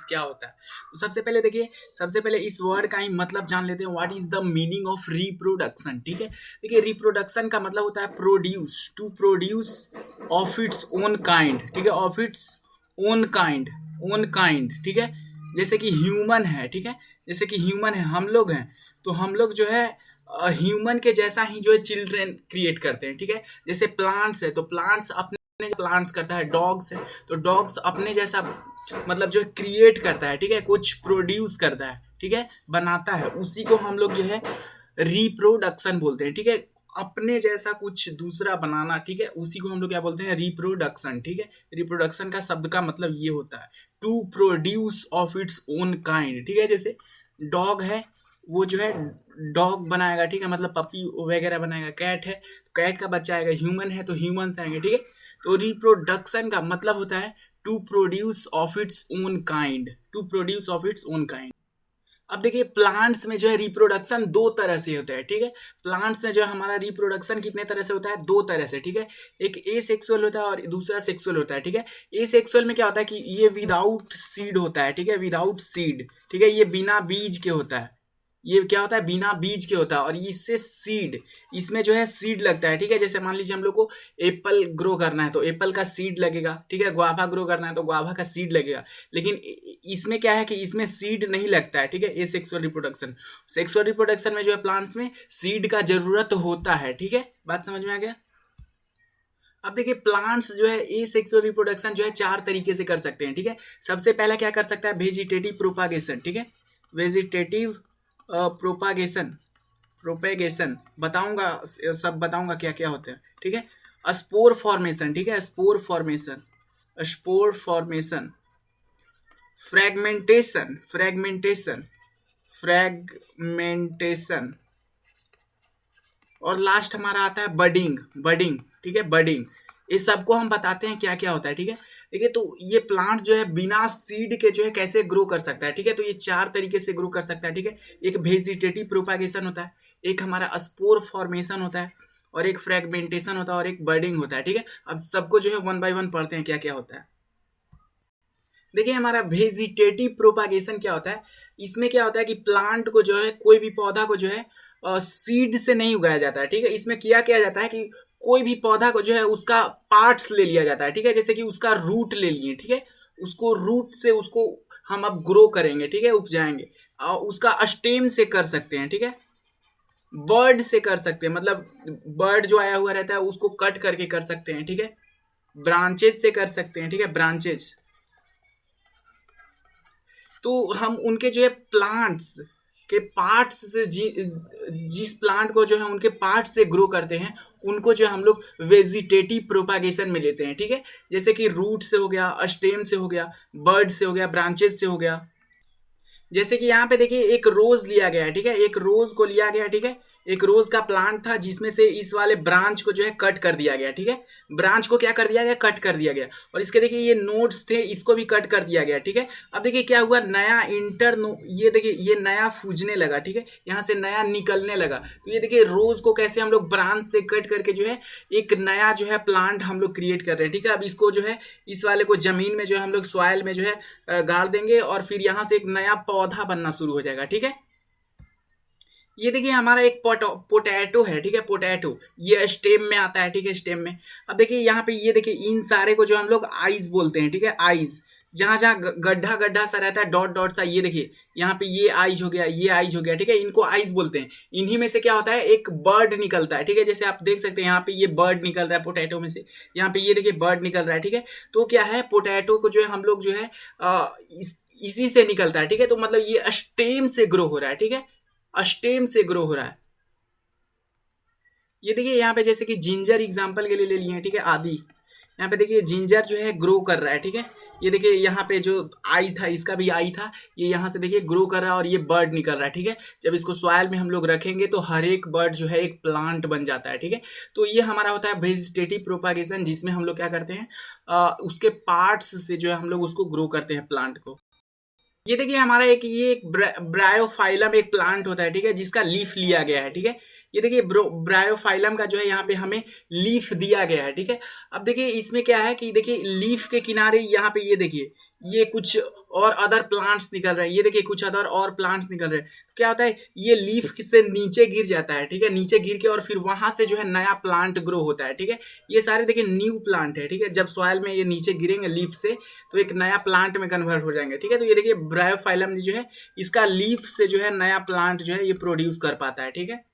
क्या होता है। तो सबसे पहले देखिए, सबसे पहले इस वर्ड का ही मतलब जान लेते हैं, what is the meaning of reproduction. ठीक है, देखिए रिप्रोडक्शन का मतलब होता है produce, to produce of its own kind. ठीक है, of its own kind, own kind. ठीक है, जैसे कि ह्यूमन है, ठीक है, जैसे कि ह्यूमन है, हम लोग हैं, तो हम लोग जो है ह्यूमन के जैसा ही जो है चिल्ड्रेन क्रिएट करते हैं। ठीक है, जैसे प्लांट्स है तो प्लांट्स अपने प्लांट्स करता है, डॉग्स है तो डॉग्स अपने जैसा मतलब जो है क्रिएट करता है। ठीक है, कुछ प्रोड्यूस करता है, ठीक है, बनाता है, उसी को हम लोग जो है रिप्रोडक्शन बोलते हैं। ठीक है, अपने जैसा कुछ दूसरा बनाना, ठीक है, उसी को हम लोग क्या बोलते हैं, रिप्रोडक्शन। ठीक है, रिप्रोडक्शन का शब्द का मतलब ये होता है to produce of its own kind. ठीक है, जैसे डॉग है, वो जो है डॉग बनाएगा, ठीक है, मतलब पपी वगैरह बनाएगा। कैट है तो कैट का बच्चा आएगा, ह्यूमन है तो ह्यूमन्स आएंगे। ठीक है, तो रिप्रोडक्शन का मतलब होता है to produce of its own kind, to produce of its own kind. अब देखिए प्लांट्स में जो है रिप्रोडक्शन दो तरह से होता है। ठीक है, प्लांट्स में जो है हमारा रिप्रोडक्शन कितने तरह से होता है, दो तरह से। ठीक है, एक ए सेक्सुअल होता है और दूसरा सेक्सुअल होता है। ठीक है, ए सेक्सुअल में क्या होता है कि ये विदाउट सीड होता है। ठीक है, विदाउट सीड, ठीक है, ये बिना बीज के होता है, ये क्या होता है, बिना बीज के होता है। और इससे सीड, इसमें जो है सीड लगता है। ठीक है, जैसे मान लीजिए हम लोग को एप्पल ग्रो करना है तो एप्पल का सीड लगेगा। ठीक है, गुआवा ग्रो करना है तो गुआवा का सीड लगेगा। लेकिन इसमें क्या है कि इसमें सीड नहीं लगता है। ठीक है, एसेक्सुअल रिप्रोडक्शन, सेक्सुअल रिप्रोडक्शन में जो है प्लांट्स में सीड का जरूरत होता है। ठीक है, बात समझ में आ गया। अब देखिए प्लांट्स जो है ए सेक्सुअल रिप्रोडक्शन जो है चार तरीके से कर सकते हैं। ठीक है, सबसे पहला क्या कर सकता है, वेजिटेटिव प्रोपागेशन। ठीक है, वेजिटेटिव प्रोपागेशन, प्रोपेगेशन बताऊंगा, सब बताऊंगा क्या क्या होते हैं। ठीक है, स्पोर फॉर्मेशन, ठीक है, spore formation, spore formation, fragmentation, fragmentation, fragmentation, और लास्ट हमारा आता है बडिंग, बडिंग। ठीक है, बडिंग। इस सबको हम बताते हैं क्या क्या होता है। ठीक है, देखिए तो ये प्लांट जो है बिना सीड के जो है कैसे ग्रो कर सकता है। ठीक है, तो ये चार तरीके से ग्रो कर सकता है। ठीक है, एक वेजिटेटिव प्रोपागेशन होता है, एक हमारा स्पोर फॉर्मेशन होता है, और एक फ्रेगमेंटेशन होता है, और एक बर्डिंग होता है। ठीक है, अब सबको जो है वन बाय वन पढ़ते हैं क्या क्या होता है। देखिए हमारा वेजिटेटिव प्रोपागेशन क्या होता है, इसमें क्या होता है कि प्लांट को जो है, कोई भी पौधा को जो है सीड से नहीं उगाया जाता है। ठीक है, इसमें क्या जाता है कि कोई भी पौधा को जो है उसका पार्ट्स ले लिया जाता है। ठीक है, जैसे कि उसका रूट ले लिए, ठीक है, उसको रूट से उसको हम अब ग्रो करेंगे। ठीक है, उपजाएंगे, और उसका स्टेम से कर सकते हैं। ठीक है, बर्ड से कर सकते हैं, मतलब बर्ड जो आया हुआ रहता है उसको कट करके कर सकते हैं। ठीक है, ब्रांचेज से कर सकते हैं। ठीक है, ब्रांचेज। तो हम उनके जो है प्लांट्स के पार्ट्स से जिस प्लांट को जो है उनके पार्ट से ग्रो करते हैं, उनको जो हम लोग वेजिटेटिव प्रोपागेशन में लेते हैं। ठीक है, जैसे कि रूट से हो गया, स्टेम से हो गया, बर्ड से हो गया, ब्रांचेज से हो गया। जैसे कि यहाँ पे देखिए एक रोज लिया गया है। ठीक है, एक रोज को लिया गया। ठीक है, एक रोज का प्लांट था जिसमें से इस वाले ब्रांच को जो है कट कर दिया गया। ठीक है, ब्रांच को क्या कर दिया गया, कट कर दिया गया, और इसके देखिए ये नोड्स थे, इसको भी कट कर दिया गया। ठीक है, अब देखिए क्या हुआ, नया ये देखिए ये नया फूजने लगा। ठीक है, यहाँ से नया निकलने लगा। तो ये देखिए रोज को कैसे हम लोग ब्रांच से कट करके जो है एक नया जो है प्लांट हम लोग क्रिएट कर रहे हैं। ठीक है, अब इसको जो है इस वाले को जमीन में जो है हम लोग सॉइल में जो है गाड़ देंगे, और फिर यहाँ से एक नया पौधा बनना शुरू हो जाएगा। ठीक है, ये देखिए हमारा एक पोटैटो है। ठीक है, पोटैटो ये स्टेम में आता है। ठीक है, स्टेम में। अब देखिए यहाँ पे ये देखिए इन सारे को जो हम लोग आइज बोलते हैं। ठीक है, आइज, जहां जहां गड्ढा गड्ढा सा रहता है, डॉट डॉट सा, ये देखिए यहाँ पे ये आइज हो गया, ये आइज हो गया। ठीक है, इनको आइज बोलते हैं। इन्हीं में से क्या होता है, एक बर्ड निकलता है। ठीक है, जैसे आप देख सकते हैं यहाँ पे ये बर्ड निकल रहा है पोटैटो में से, यहाँ पे ये देखिए बर्ड निकल रहा है। ठीक है, तो क्या है, पोटैटो को जो है हम लोग जो है इसी से निकलता है। ठीक है, तो मतलब ये स्टेम से ग्रो हो रहा है। ठीक है, स्टेम से ग्रो हो रहा है। ये देखिए यहाँ पे जैसे कि जिंजर एग्जांपल के लिए ले लिए हैं। ठीक है, आदि, यहाँ पे देखिए जिंजर जो है ग्रो कर रहा है। ठीक है, ये देखिए यहाँ पे जो आई था, इसका भी आई था, ये यहाँ से देखिए ग्रो कर रहा है, और ये बर्ड निकल रहा है। ठीक है, जब इसको सॉइल में हम लोग रखेंगे तो हर एक बर्ड जो है एक प्लांट बन जाता है। ठीक है, तो ये हमारा होता है वेजिटेटिव प्रोपागेशन, जिसमें हम लोग क्या करते हैं, उसके पार्ट्स से जो है हम लोग उसको ग्रो करते हैं प्लांट को। ये देखिए हमारा एक ब्रायोफाइलम एक प्लांट होता है। ठीक है, जिसका लीफ लिया गया है। ठीक है, ये देखिए ब्रायोफाइलम का जो है यहाँ पे हमें लीफ दिया गया है। ठीक है, अब देखिए इसमें क्या है कि देखिए लीफ के किनारे यहाँ पे ये देखिए ये कुछ और अदर प्लांट्स निकल रहे हैं, ये देखिए कुछ अदर और प्लांट्स निकल रहे हैं। तो क्या होता है, ये लीफ से नीचे गिर जाता है, ठीक है, नीचे गिर के और फिर वहां से जो है नया प्लांट ग्रो होता है, ठीक है। ये सारे देखिए न्यू प्लांट है, ठीक है, जब सॉइल में ये नीचे गिरेंगे लीफ से तो एक नया प्लांट में कन्वर्ट हो जाएंगे, ठीक है। तो ये देखिए ब्रायोफाइलम जो है इसका लीफ से जो है नया प्लांट जो है ये प्रोड्यूस कर पाता है, ठीक है।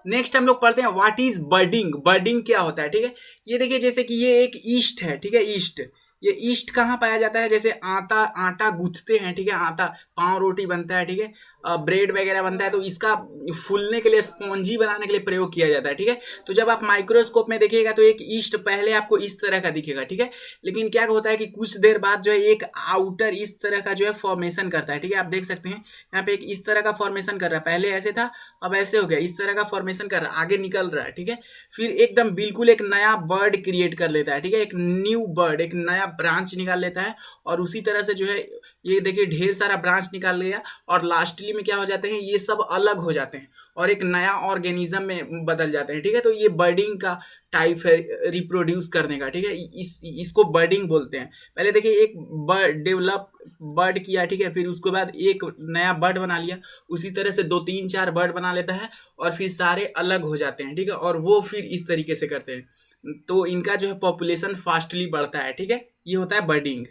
नेक्स्ट हम लोग पढ़ते हैं व्हाट इज बर्डिंग। बर्डिंग क्या होता है, ठीक है। ये देखिए जैसे कि ये एक ईस्ट है, ठीक है, ईस्ट। ये ईस्ट कहाँ पाया जाता है, जैसे आटा आटा गूंथते हैं, ठीक है, आटा पाव रोटी बनता है, ठीक है, ब्रेड वगैरह बनता है, तो इसका फूलने के लिए स्पॉन्जी बनाने के लिए प्रयोग किया जाता है, ठीक है। तो जब आप माइक्रोस्कोप में देखिएगा तो एक ईस्ट पहले आपको इस तरह का दिखेगा, ठीक है, लेकिन क्या होता है कि कुछ देर बाद जो है एक आउटर इस तरह का जो है फॉर्मेशन करता है, ठीक है। आप देख सकते हैं यहाँ पे एक इस तरह का फॉर्मेशन कर रहा है, पहले ऐसे था अब ऐसे हो गया, इस तरह का फॉर्मेशन कर रहा है, आगे निकल रहा है, ठीक है। फिर एकदम बिल्कुल एक नया बर्ड क्रिएट कर लेता है, ठीक है, एक न्यू बर्ड, एक नया ब्रांच निकाल लेता है। और उसी तरह से जो है ये देखिए ढेर सारा ब्रांच निकाल लिया और लास्टली में क्या हो जाते हैं, ये सब अलग हो जाते हैं और एक नया ऑर्गेनिज्म में बदल जाते हैं, ठीक है। तो ये बर्डिंग का टाइप है रिप्रोड्यूस करने का, ठीक है, इसको बर्डिंग बोलते हैं। पहले देखिए एक बर्ड डेवलप बर्ड किया, ठीक है, फिर उसके बाद एक नया बर्ड बना लिया, उसी तरह से 2 3 4 बर्ड बना लेता है और फिर सारे अलग हो जाते हैं, ठीक है, और वो फिर इस तरीके से करते हैं, तो इनका जो है पॉपुलेशन फास्टली बढ़ता है, ठीक है। ये होता है बर्डिंग।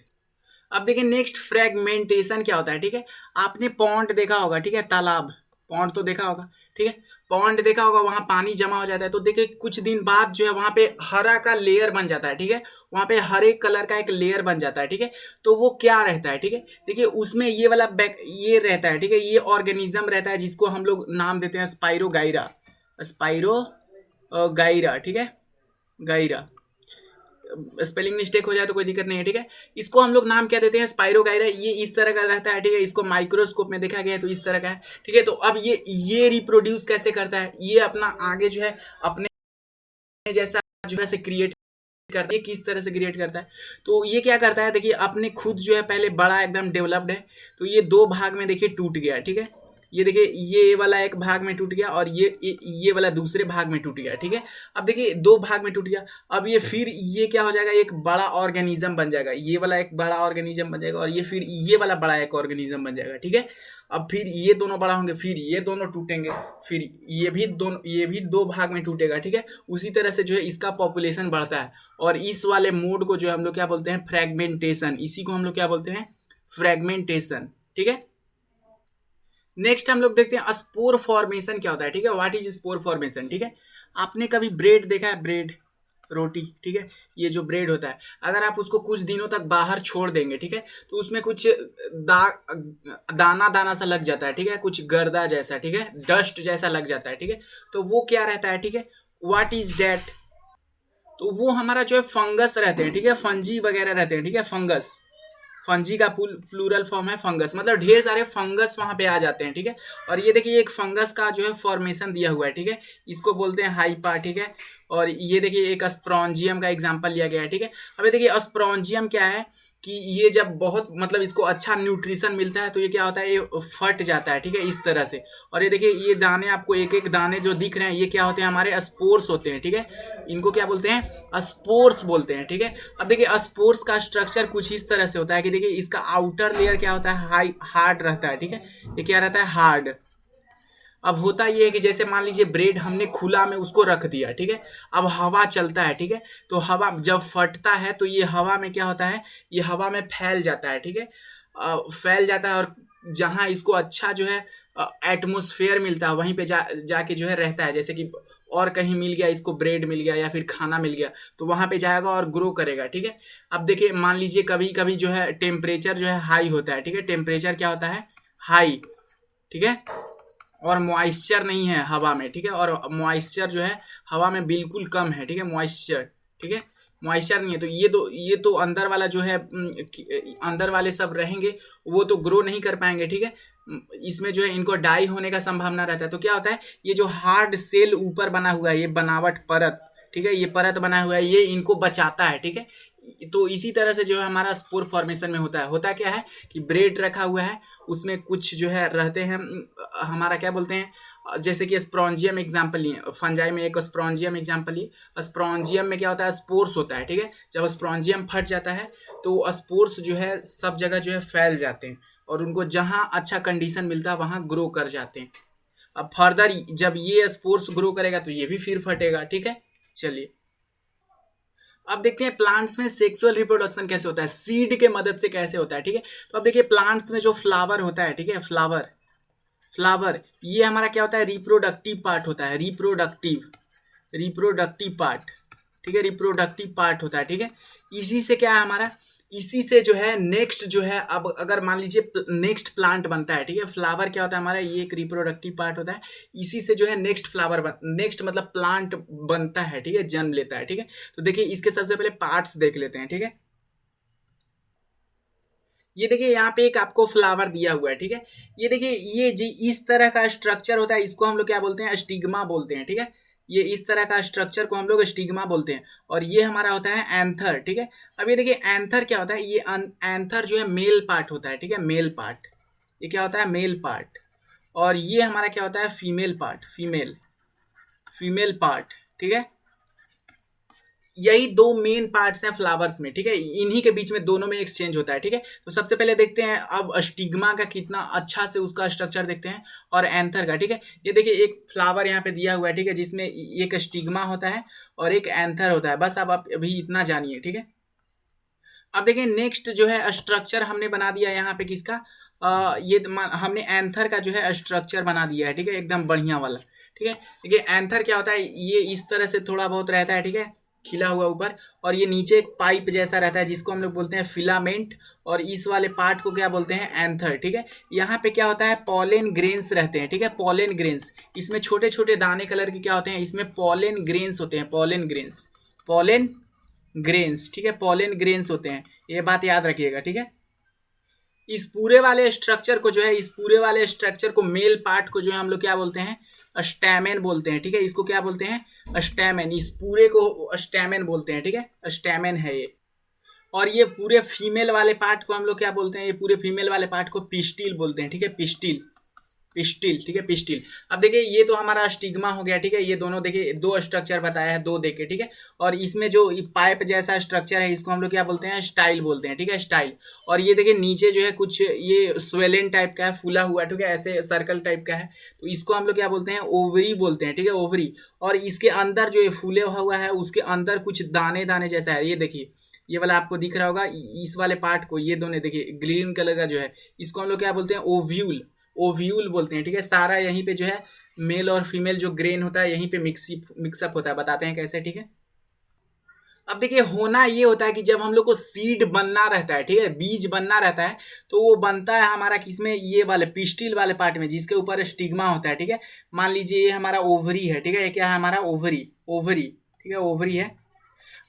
अब देखिए नेक्स्ट फ्रेगमेंटेशन क्या होता है, ठीक है। आपने पॉन्ड देखा होगा, ठीक है, तालाब, पॉन्ड तो देखा होगा, ठीक है, पॉन्ड देखा होगा, वहां पानी जमा हो जाता है, तो देखिए कुछ दिन बाद जो है वहां पे हरा का लेयर बन जाता है, ठीक है, वहां पे हरे कलर का एक लेयर बन जाता है, ठीक है। तो वो क्या रहता है, ठीक है, देखिए उसमें ये वाला ये रहता है, ठीक है, ये ऑर्गेनिज्म रहता है जिसको हम लोग नाम देते हैं स्पाइरोगाइरा। स्पाइरो गाइरा, ठीक है, गाइरा। स्पेलिंग मिस्टेक हो जाए तो कोई दिक्कत नहीं है, ठीक है। इसको हम लोग नाम क्या देते हैं, स्पाइरोगाइरा। ये इस तरह का रहता है, ठीक है, इसको माइक्रोस्कोप में देखा गया है तो इस तरह का है, ठीक है। तो अब ये रिप्रोड्यूस कैसे करता है, ये अपना आगे जो है अपने जैसा जो है से क्रिएट करता है। ये किस तरह से क्रिएट करता है, तो ये क्या करता है, देखिए अपने खुद जो है पहले बड़ा एकदम डेवलप्ड है, तो ये 2 भाग में देखिए टूट गया, ठीक है। ये देखिए ये वाला एक भाग में टूट गया और ये वाला दूसरे भाग में टूट गया, ठीक है। अब देखिए 2 भाग में टूट गया, अब ये फिर ये क्या हो जाएगा, एक बड़ा ऑर्गेनिज्म बन जाएगा, ये वाला एक बड़ा ऑर्गेनिज्म बन जाएगा और ये फिर ये वाला बड़ा एक ऑर्गेनिज्म बन जाएगा, ठीक है। अब फिर ये दोनों बड़ा होंगे, फिर ये दोनों टूटेंगे, फिर ये भी 2 भाग में टूटेगा, ठीक है। उसी तरह से जो है इसका पॉपुलेशन बढ़ता है और इस वाले मोड को जो है हम लोग क्या बोलते हैं, फ्रेगमेंटेशन। इसी को हम लोग क्या बोलते हैं, फ्रेगमेंटेशन, ठीक है। नेक्स्ट हम लोग देखते हैं स्पोर फॉर्मेशन क्या होता है, ठीक है, व्हाट इज स्पोर फॉर्मेशन, ठीक है। आपने कभी ब्रेड देखा है, ब्रेड रोटी, ठीक है, ये जो ब्रेड होता है अगर आप उसको कुछ दिनों तक बाहर छोड़ देंगे, ठीक है, तो उसमें कुछ दाना दाना सा लग जाता है, ठीक है, कुछ गर्दा जैसा, ठीक है, डस्ट जैसा लग जाता है, ठीक है। तो वो क्या रहता है, ठीक है, व्हाट इज डेट, तो वो हमारा जो है फंगस रहते हैं, ठीक है, फंजी वगैरह रहते हैं, ठीक है, फंगस। फंजी का प्लूरल फॉर्म है फंगस, मतलब ढेर सारे फंगस वहां पे आ जाते हैं, ठीक है। और ये देखिए एक फंगस का जो है फॉर्मेशन दिया हुआ है, ठीक है, इसको बोलते हैं हाइपा, ठीक है। और ये देखिए एक स्प्रॉन्जियम का एग्जांपल लिया गया है, ठीक है। अब ये देखिए स्प्रॉन्जियम क्या है कि ये जब बहुत मतलब इसको अच्छा न्यूट्रिशन मिलता है तो ये क्या होता है, ये फट जाता है, ठीक है, इस तरह से। और ये देखिए ये दाने आपको एक एक दाने जो दिख रहे हैं ये क्या होते हैं, हमारे स्पोर्स होते हैं, ठीक है, इनको क्या बोलते हैं, स्पोर्स बोलते हैं, ठीक है। अब देखिए स्पोर्स का स्ट्रक्चर कुछ इस तरह से होता है कि देखिए इसका आउटर लेयर क्या होता है, हार्ड रहता है, ठीक है, ये क्या रहता है, हार्ड। अब होता ये है कि जैसे मान लीजिए ब्रेड हमने खुला में उसको रख दिया, ठीक है, अब हवा चलता है, ठीक है, तो हवा जब फटता है तो ये हवा में क्या होता है, ये हवा में फैल जाता है, ठीक है, फैल जाता है और जहाँ इसको अच्छा जो है एटमोसफेयर मिलता है वहीं पे जाके जो है रहता है। जैसे कि और कहीं मिल गया इसको, ब्रेड मिल गया या फिर खाना मिल गया तो वहाँ पे जाएगा और ग्रो करेगा, ठीक है। अब देखिए मान लीजिए कभी कभी जो है टेम्परेचर जो है हाई होता है, ठीक है, टेम्परेचर क्या होता है, हाई, ठीक है, और मॉइस्चर नहीं है हवा में, ठीक है, और मॉइस्चर जो है हवा में बिल्कुल कम है, ठीक है, मॉइस्चर, ठीक है, मॉइस्चर नहीं है, तो ये तो अंदर वाला जो है अंदर वाले सब रहेंगे वो तो ग्रो नहीं कर पाएंगे, ठीक है, इसमें जो है इनको डाई होने का संभावना रहता है। तो क्या होता है, ये जो हार्ड सेल ऊपर बना हुआ है, ये बनावट परत, ठीक है, ये परत बना हुआ है, ये इनको बचाता है, ठीक है, तो इसी तरह से जो है हमारा स्पोर फॉर्मेशन में होता है क्या है कि ब्रेड रखा हुआ है, उसमें कुछ जो है रहते हैं, हमारा क्या बोलते हैं, जैसे कि स्प्रॉन्जियम एग्जाम्पल लिए, फंजाई में एक स्प्रॉन्जियम एग्जाम्पल लिए। स्प्रॉन्जियम में क्या होता है, स्पोर्स होता है, ठीक है। जब स्प्रॉन्जियम फट जाता है तो स्पोर्स जो है सब जगह जो है फैल जाते हैं और उनको जहाँ अच्छा कंडीशन मिलता है वहाँ ग्रो कर जाते हैं। अब फर्दर जब ये स्पोर्स ग्रो करेगा तो ये भी फिर फटेगा, ठीक है। चलिए अब देखते हैं प्लांट्स में सेक्सुअल रिप्रोडक्शन कैसे होता है, सीड के मदद से कैसे होता है, ठीक है। तो अब देखिए प्लांट्स में जो फ्लावर होता है, ठीक है, फ्लावर ये हमारा क्या होता है, रिप्रोडक्टिव पार्ट होता है, रिप्रोडक्टिव पार्ट, ठीक है, रिप्रोडक्टिव पार्ट होता है, ठीक है। इसी से क्या है हमारा, इसी से जो है नेक्स्ट जो है, अब अगर मान लीजिए नेक्स्ट प्लांट बनता है, ठीक है, फ्लावर क्या होता है हमारा, ये एक रिप्रोडक्टिव पार्ट होता है, इसी से जो है नेक्स्ट नेक्स्ट मतलब प्लांट बनता है, ठीक है, जन्म लेता है, ठीक है। तो देखिए इसके सबसे पहले पार्ट्स देख लेते हैं, ठीक है। ये देखिए यहाँ पे एक आपको फ्लावर दिया हुआ है, ठीक है। ये देखिए ये जी इस तरह का स्ट्रक्चर होता है, इसको हम लोग क्या बोलते हैं, स्टिग्मा बोलते हैं, ठीक है। ये इस तरह का स्ट्रक्चर को हम लोग स्टिग्मा बोलते हैं और ये हमारा होता है एंथर, ठीक है। अब ये देखिए एंथर क्या होता है, ये एंथर जो है मेल पार्ट होता है, ठीक है, मेल पार्ट, ये क्या होता है, मेल पार्ट। और ये हमारा क्या होता है, फीमेल पार्ट, फीमेल पार्ट, ठीक है। यही दो मेन पार्ट्स हैं फ्लावर्स में, ठीक है, इन्हीं के बीच में दोनों में एक्सचेंज होता है, ठीक है। तो सबसे पहले देखते हैं अब स्टिग्मा का कितना अच्छा से उसका स्ट्रक्चर देखते हैं और एंथर का, ठीक है। ये देखिए एक फ्लावर यहाँ पे दिया हुआ है, ठीक है, जिसमें एक स्टिग्मा होता है और एक एंथर होता है, बस अब आप अभी इतना जानिए, ठीक है। अब देखिए नेक्स्ट जो है स्ट्रक्चर हमने बना दिया यहाँ पे किसका, ये हमने एंथर का जो है स्ट्रक्चर बना दिया है, ठीक है, एकदम बढ़िया वाला, ठीक है। देखिए एंथर क्या होता है, ये इस तरह से थोड़ा बहुत रहता है, ठीक है, खिला हुआ ऊपर, और ये नीचे एक पाइप जैसा रहता है जिसको हम लोग बोलते हैं फिलामेंट, और इस वाले पार्ट को क्या बोलते हैं, एंथर, ठीक है। यहाँ पे क्या होता है, पॉलेन ग्रेन्स रहते हैं, ठीक है, पॉलेन ग्रेन्स, इसमें छोटे छोटे दाने कलर के क्या होते हैं, इसमें पॉलेन ग्रेन्स होते हैं, पॉलेन ग्रेन्स, ठीक है, पॉलेन ग्रेन्स होते हैं, ये बात याद रखिएगा, ठीक है। इस पूरे वाले स्ट्रक्चर को जो है, इस पूरे वाले स्ट्रक्चर को, मेल पार्ट को जो है हम लोग क्या बोलते हैं, स्टैमेन बोलते हैं, ठीक है, इसको क्या बोलते हैं, स्टैमेन, इस पूरे को स्टैमेन बोलते हैं, ठीक है, स्टैमेन है ये। और ये पूरे फीमेल वाले पार्ट को हम लोग क्या बोलते हैं, ये पूरे फीमेल वाले पार्ट को पिस्टिल बोलते हैं, ठीक है, पिस्टिल, ठीक है, पिस्टिल। अब देखिए ये तो हमारा स्टिग्मा हो गया, ठीक है, ये दोनों देखिए दो स्ट्रक्चर बताया है, दो देखे, ठीक है। और इसमें जो पाइप जैसा स्ट्रक्चर है इसको हम लोग क्या बोलते हैं, स्टाइल बोलते हैं, ठीक है, स्टाइल। और ये देखिए नीचे जो है कुछ ये स्वेलन टाइप का है, फूला हुआ, ठीक है, ऐसे सर्कल टाइप का है, तो इसको हम लोग क्या बोलते हैं, ओवरी बोलते हैं, ठीक है, ओवरी। और इसके अंदर जो ये फूले हुआ है उसके अंदर कुछ दाने दाने जैसा है, ये देखिए ये वाला आपको दिख रहा होगा, इस वाले पार्ट को, ये दोनों देखिए ग्रीन कलर का जो है, इसको हम लोग क्या बोलते हैं, ओव्यूल बोलते हैं, ठीक है। सारा यहीं पे जो है मेल और फीमेल जो ग्रेन होता है यहीं पे मिक्सअप होता है, बताते हैं कैसे, ठीक है। अब देखिए होना ये होता है कि जब हम लोग को सीड बनना रहता है, ठीक है, बीज बनना रहता है, तो वो बनता है हमारा किसमें, ये वाले पिस्टिल वाले पार्ट में, जिसके ऊपर स्टिग्मा होता है, ठीक है। मान लीजिए ये हमारा ओवरी है, ठीक है, ये क्या है हमारा ओवरी, ठीक है, ओवरी है।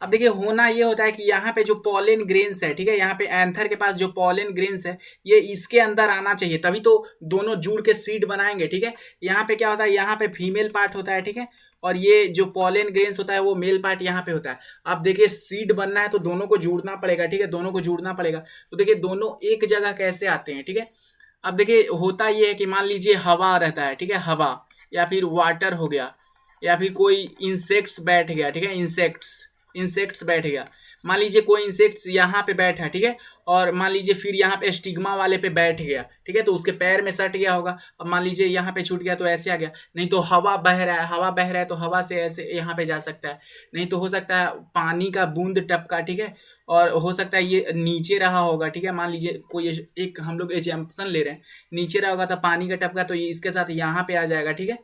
अब देखिए होना ये होता है कि यहाँ पे जो पॉलेन ग्रेन्स है, ठीक है, यहाँ पे एंथर के पास जो पॉलेन ग्रेन्स है ये इसके अंदर आना चाहिए, तभी तो दोनों जुड़ के सीड बनाएंगे, ठीक है। यहाँ पे क्या होता है, यहाँ पे फीमेल पार्ट होता है, ठीक है, और ये जो पॉलेन ग्रेन्स होता है वो मेल पार्ट यहाँ पे होता है। अब देखिए सीड बनना है तो दोनों को जोड़ना पड़ेगा, ठीक है, दोनों को जोड़ना पड़ेगा। तो देखिए दोनों एक जगह कैसे आते हैं, ठीक है। अब देखिए होता ये है कि मान लीजिए हवा रहता है, ठीक है, हवा या फिर वाटर हो गया या फिर कोई इंसेक्ट्स बैठ गया, ठीक है, इंसेक्ट्स बैठ गया। मान लीजिए कोई इंसेक्ट्स यहाँ पे बैठा, ठीक है, और मान लीजिए फिर यहाँ पे स्टिग्मा वाले पे बैठ गया, ठीक है, तो उसके पैर में सट गया होगा। अब मान लीजिए यहाँ पे छूट गया तो ऐसे आ गया, नहीं तो हवा बह रहा है तो हवा से ऐसे यहाँ पे जा सकता है, नहीं तो हो सकता है पानी का बूंद टपका, ठीक है, और हो सकता है ये नीचे रहा होगा, ठीक है। मान लीजिए कोई एक हम लोग एग्जाम्पल ले रहे हैं, नीचे रहा होगा तो पानी का टपका, तो ये इसके साथ यहाँ पे आ जाएगा, ठीक है।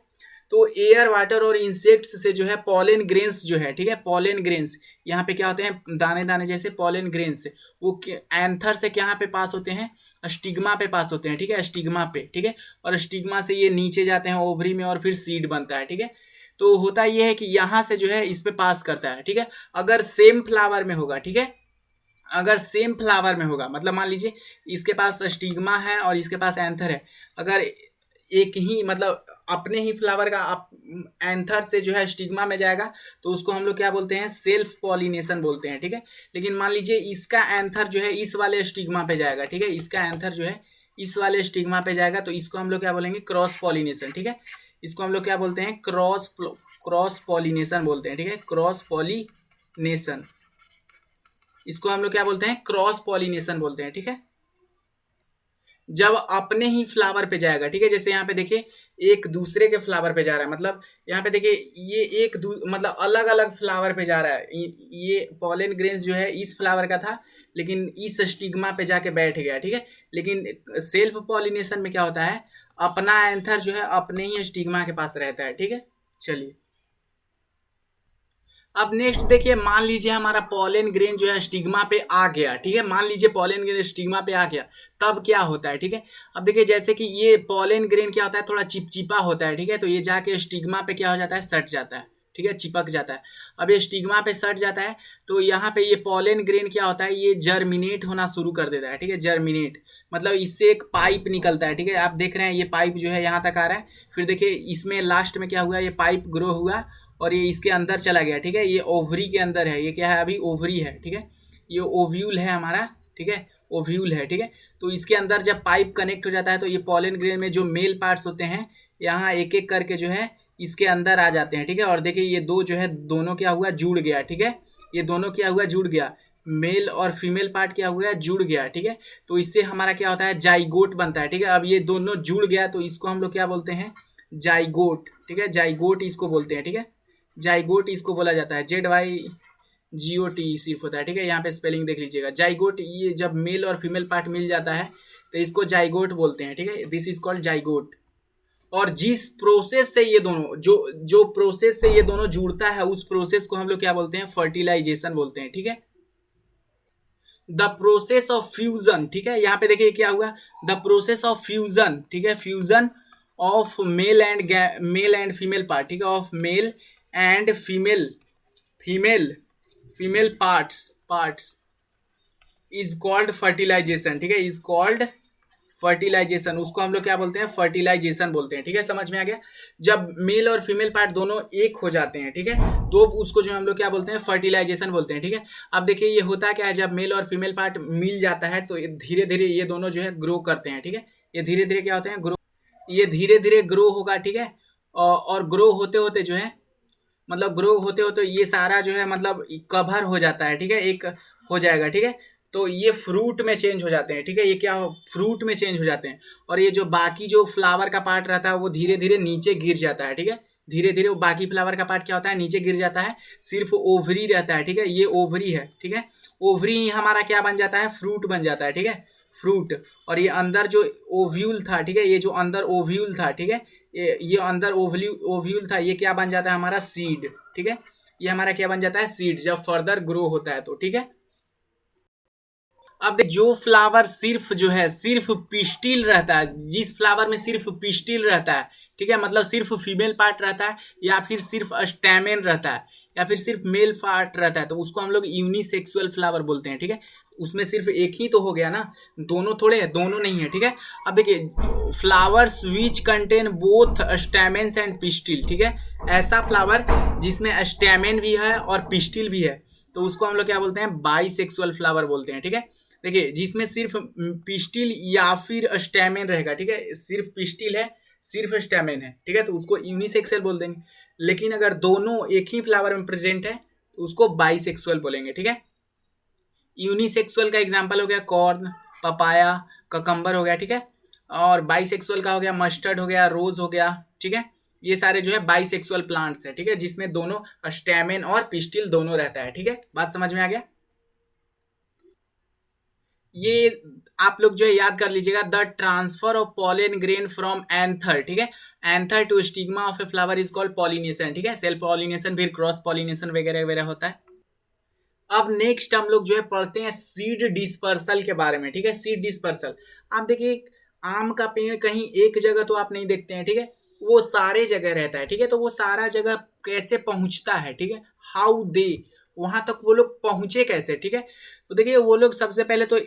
तो एयर वाटर और इंसेक्ट्स से जो है पॉलेन ग्रेन्स जो है, ठीक है, पॉलेन ग्रेन्स यहाँ पे क्या होते हैं, दाने दाने जैसे पॉलेन ग्रेन्स, वो एंथर से क्या पे पास होते हैं, स्टिग्मा पे पास होते हैं, ठीक है, स्टिग्मा पे, ठीक है, और स्टिग्मा से ये नीचे जाते हैं ओवरी में और फिर सीड बनता है, ठीक है। तो होता ये है कि यहाँ से जो है इस पे पास करता है, ठीक है। अगर सेम फ्लावर में होगा, ठीक है, अगर सेम फ्लावर में होगा, मतलब मान लीजिए इसके पास स्टिग्मा है और इसके पास एंथर है, अगर एक ही मतलब अपने ही फ्लावर का एंथर से जो है स्टिग्मा में जाएगा तो उसको हम लोग क्या बोलते हैं, सेल्फ पॉलिनेशन बोलते हैं, ठीक है। लेकिन मान लीजिए इसका एंथर जो है इस वाले स्टिग्मा पे जाएगा, ठीक है, इसका एंथर जो है इस वाले स्टिग्मा पे जाएगा तो इसको हम लोग क्या बोलेंगे, क्रॉस पॉलिनेशन, ठीक है। इसको हम लोग क्या बोलते हैं, क्रॉस पॉलिनेशन बोलते हैं, ठीक है, क्रॉस पॉलिनेशन, इसको हम लोग क्या बोलते हैं, क्रॉस पॉलिनेशन बोलते हैं, ठीक है। जब अपने ही फ्लावर पे जाएगा, ठीक है, जैसे यहाँ पे देखिए एक दूसरे के फ्लावर पे जा रहा है, मतलब यहाँ पे देखिए ये मतलब अलग अलग फ्लावर पे जा रहा है, ये पॉलन ग्रेन्स जो है इस फ्लावर का था लेकिन इस स्टिग्मा पे जाके बैठ गया, ठीक है। लेकिन सेल्फ पॉलिनेशन में क्या होता है, अपना एंथर जो है अपने ही स्टिग्मा के पास रहता है, ठीक है। चलिए अब नेक्स्ट देखिए, मान लीजिए हमारा पॉलन ग्रेन जो है स्टिग्मा पे आ गया, ठीक है, मान लीजिए पॉलन ग्रेन स्टिग्मा पे आ गया, तब क्या होता है, ठीक है। अब देखिए जैसे कि ये पॉलन ग्रेन क्या होता है, थोड़ा चिपचिपा होता है, ठीक है, तो ये जाके स्टिग्मा पे क्या हो जाता है, सट जाता है, ठीक है, चिपक जाता है। अब ये स्टिग्मा पे सट जाता है तो यहाँ पे ये पॉलन ग्रेन क्या होता है, ये जर्मिनेट होना शुरू कर देता है, ठीक है, जर्मिनेट मतलब इससे एक पाइप निकलता है, ठीक है, आप देख रहे हैं ये पाइप जो है यहाँ तक आ रहा है, फिर देखिए इसमें लास्ट में क्या हुआ, ये पाइप ग्रो हुआ और ये इसके अंदर चला गया, ठीक है, ये ओवरी के अंदर है, ये क्या है अभी, ओवरी है, ठीक है, ये ओव्यूल है हमारा, ठीक है, ओव्यूल है, ठीक है। तो इसके अंदर जब पाइप कनेक्ट हो जाता है तो ये पॉलन ग्रेन में जो मेल पार्ट्स होते हैं यहाँ एक एक करके जो है इसके अंदर आ जाते हैं, ठीक है। और देखिए ये दो जो है दोनों क्या हुआ, जुड़ गया, ठीक है, ये दोनों क्या हुआ, जुड़ गया, मेल और फीमेल पार्ट क्या हुआ, जुड़ गया, ठीक है। तो इससे हमारा क्या होता है, जाइगोट बनता है, ठीक है। अब ये दोनों जुड़ गया तो इसको हम लोग क्या बोलते हैं, जाइगोट, ठीक है, जाइगोट इसको बोलते हैं, ठीक है, जाइगोट इसको बोला जाता है, ZYGOT सिर्फ होता है, ठीक है। यहाँ पे स्पेलिंग देख लीजिएगा, जाइगोट, ये जब मेल और फीमेल पार्ट मिल जाता है तो इसको जाइगोट बोलते हैं, ठीक है, दिस इज कॉल्ड जाइगोट। और जिस प्रोसेस से ये दोनों जो जो प्रोसेस से ये दोनों जुड़ता है उस प्रोसेस को हम लोग क्या बोलते हैं, फर्टिलाइजेशन बोलते हैं, ठीक है। द प्रोसेस ऑफ फ्यूजन, ठीक है, यहाँ पे देखिए क्या हुआ, द प्रोसेस ऑफ फ्यूजन, ठीक है, fusion of male and female part, ठीक है, of male and female parts is called fertilization, ठीक है, इज कॉल्ड फर्टिलाइजेशन, उसको हम लोग क्या बोलते हैं, फर्टिलाइजेशन बोलते हैं, ठीक है, समझ में आ गया। जब मेल और फीमेल पार्ट दोनों एक हो जाते हैं, ठीक है, तो उसको जो हम लोग क्या बोलते हैं, फर्टिलाइजेशन बोलते हैं, ठीक है। अब देखिए ये होता क्या है, जब मेल और फीमेल पार्ट मिल जाता है तो धीरे धीरे ये दोनों जो है ग्रो करते हैं, ठीक है, ये धीरे धीरे क्या होते हैं, ग्रो, ये धीरे धीरे ग्रो होगा, ठीक है। और ग्रो होते होते जो है मतलब ग्रो होते होते ये सारा जो है मतलब कवर हो जाता है, ठीक है, एक हो जाएगा, ठीक है। तो ये फ्रूट में चेंज हो जाते हैं, ठीक है, ये क्या हो, फ्रूट में चेंज हो जाते हैं। और ये जो बाकी जो फ्लावर का पार्ट रहता है वो धीरे धीरे नीचे गिर जाता है, ठीक है, धीरे धीरे वो बाकी फ्लावर का पार्ट क्या होता है, नीचे गिर जाता है, सिर्फ ओवरी रहता है, ठीक है, ये ओवरी है, ठीक है, ओवरी ही हमारा क्या बन जाता है, फ्रूट बन जाता है, ठीक है, फ्रूट। और ये अंदर जो ओव्यूल था, ठीक है, ये जो अंदर ओव्यूल था, ठीक है, ये अंदर ओव्यूल था, ये क्या बन जाता है, हमारा सीड, ठीक है, ये हमारा क्या बन जाता है, सीड, जब फर्दर ग्रो होता है तो, ठीक है। अब जो फ्लावर सिर्फ जो है सिर्फ पिस्टिल रहता है, जिस फ्लावर में सिर्फ पिस्टिल रहता है, ठीक है, मतलब सिर्फ फीमेल पार्ट रहता है या फिर सिर्फ स्टैमेन रहता है या फिर सिर्फ मेल पार्ट रहता है तो उसको हम लोग यूनिसेक्सुअल फ्लावर बोलते हैं, ठीक है। उसमें सिर्फ एक ही तो हो गया ना, दोनों थोड़े है, दोनों नहीं है, ठीक है। अब देखिए flowers which contain both stamens and pistil, ठीक है, ऐसा फ्लावर जिसमें स्टैमेन भी है और पिस्टिल भी है तो उसको हम लोग क्या बोलते हैं, बाइसेक्सुअल फ्लावर बोलते हैं, ठीक है। देखिए जिसमें सिर्फ पिस्टिल या फिर स्टैमेन रहेगा, ठीक है, सिर्फ पिस्टिल है सिर्फ स्टैमेन है, ठीक है, तो उसको यूनिसेक्सुअल बोल देंगे। लेकिन अगर दोनों एक ही फ्लावर में प्रेजेंट है तो उसको बाइसेक्सुअल बोलेंगे, ठीक है। यूनिसेक्सुअल का एग्जांपल हो गया कॉर्न, पपाया, ककम्बर हो गया, ठीक है। और बाइसेक्सुअल का हो गया मस्टर्ड हो गया, रोज हो गया, ठीक है। ये सारे जो है बाइसेक्सुअल प्लांट्स है, ठीक है, जिसमें दोनों स्टैमेन और पिस्टिल दोनों रहता है, ठीक है, बात समझ में आ गया। ये आप लोग जो है याद कर लीजिएगा, the transfer of pollen grain from anther, ठीक है, anther to stigma of a flower is called pollination, ठीक है, सेल्फ पॉलिनेशन फिर क्रॉस पॉलिनेशन वगैरह वगैरह होता है। अब नेक्स्ट हम लोग जो है पढ़ते हैं सीड डिस्पर्सल के बारे में, ठीक है, सीड डिस्पर्सल। आप देखिए आम का पेड़ कहीं एक जगह तो आप नहीं देखते हैं, ठीक है, वो सारे जगह रहता है, ठीक है, तो वो सारा जगह कैसे पहुंचता है, ठीक है, हाउ दे, वहां तक वो लोग पहुंचे कैसे, ठीक है। तो देखिए वो लोग सबसे पहले तो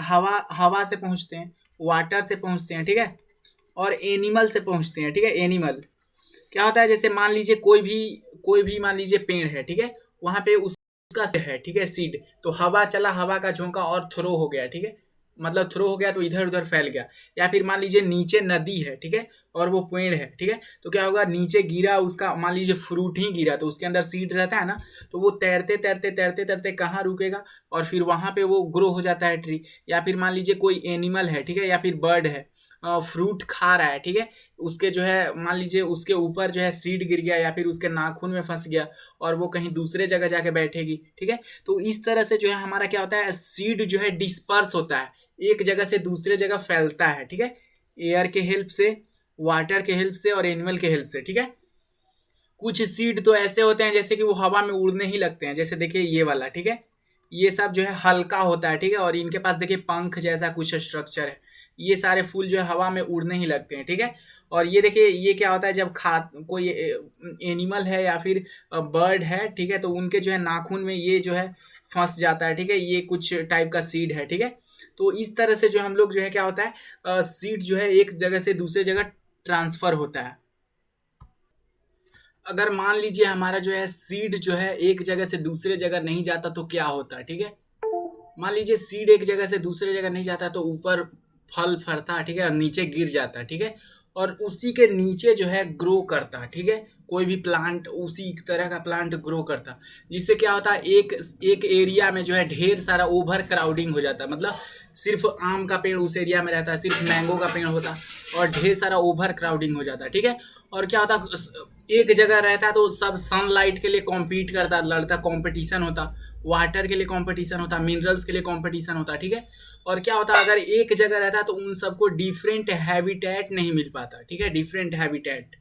हवा से पहुंचते हैं, वाटर से पहुंचते हैं, ठीक है, और एनिमल से पहुंचते हैं, ठीक है। एनिमल क्या होता है, जैसे मान लीजिए कोई भी मान लीजिए पेड़ है, ठीक है, वहां पे उसका है, ठीक है, सीड, तो हवा चला, हवा का झोंका और थ्रो हो गया, ठीक है, मतलब थ्रो हो गया तो इधर उधर फैल गया। या फिर मान लीजिए नीचे नदी है, ठीक है, और वो पेड़ है, ठीक है, तो क्या होगा, नीचे गिरा उसका मान लीजिए फ्रूट ही गिरा, तो उसके अंदर सीड रहता है ना, तो वो तैरते तैरते तैरते तैरते कहाँ रुकेगा, और फिर वहां पे वो ग्रो हो जाता है ट्री। या फिर मान लीजिए कोई एनिमल है, ठीक है, या फिर बर्ड है, फ्रूट खा रहा है, ठीक है, उसके जो है मान लीजिए उसके ऊपर जो है सीड गिर गया या फिर उसके नाखून में फंस गया और वो कहीं दूसरे जगह जाके बैठेगी, ठीक है। तो इस तरह से जो है हमारा क्या होता है, सीड जो है डिस्पर्स होता है, एक जगह से दूसरे जगह फैलता है, ठीक है, एयर के हेल्प से, वाटर के हेल्प से और एनिमल के हेल्प से, ठीक है। कुछ सीड तो ऐसे होते हैं जैसे कि वो हवा में उड़ने ही लगते हैं, जैसे देखिए ये वाला, ठीक है, ये सब जो है हल्का होता है, ठीक है, और इनके पास देखिए पंख जैसा कुछ स्ट्रक्चर है। ये सारे फूल जो है हवा में उड़ने ही लगते हैं, ठीक है। और ये देखिए ये क्या होता है, जब कोई एनिमल है या फिर बर्ड है, ठीक है, तो उनके जो है नाखून में ये जो है फंस जाता है, ठीक है, ये कुछ टाइप का सीड है, ठीक है। तो इस तरह से जो हम लोग जो है क्या होता है, सीड जो है एक जगह से दूसरे जगह ट्रांसफर होता है। अगर मान लीजिए हमारा जो है सीड जो है एक जगह से दूसरे जगह नहीं जाता तो क्या होता है, ठीक है। मान लीजिए सीड एक जगह से दूसरे जगह नहीं जाता तो ऊपर फल फरता है, ठीक है, और नीचे गिर जाता है, ठीक है, और उसी के नीचे जो है ग्रो करता है, ठीक है, कोई भी प्लांट उसी तरह का प्लांट ग्रो करता, जिससे क्या होता है, एक एक एरिया में जो है ढेर सारा ओवर क्राउडिंग हो जाता है, मतलब सिर्फ आम का पेड़ उस एरिया में रहता है, सिर्फ मैंगो का पेड़ होता और ढेर सारा ओवर क्राउडिंग हो जाता है, ठीक है। और क्या होता, एक जगह रहता है तो सब सनलाइट के लिए कॉम्पीट करता, लड़ता, कॉम्पिटिशन होता, वाटर के लिए कॉम्पिटिशन होता, मिनरल्स के लिए कॉम्पिटिशन होता, ठीक है। और क्या होता, अगर एक जगह रहता तो उन सबको डिफरेंट हैबिटेट नहीं मिल पाता, ठीक है, डिफरेंट हैबिटेट।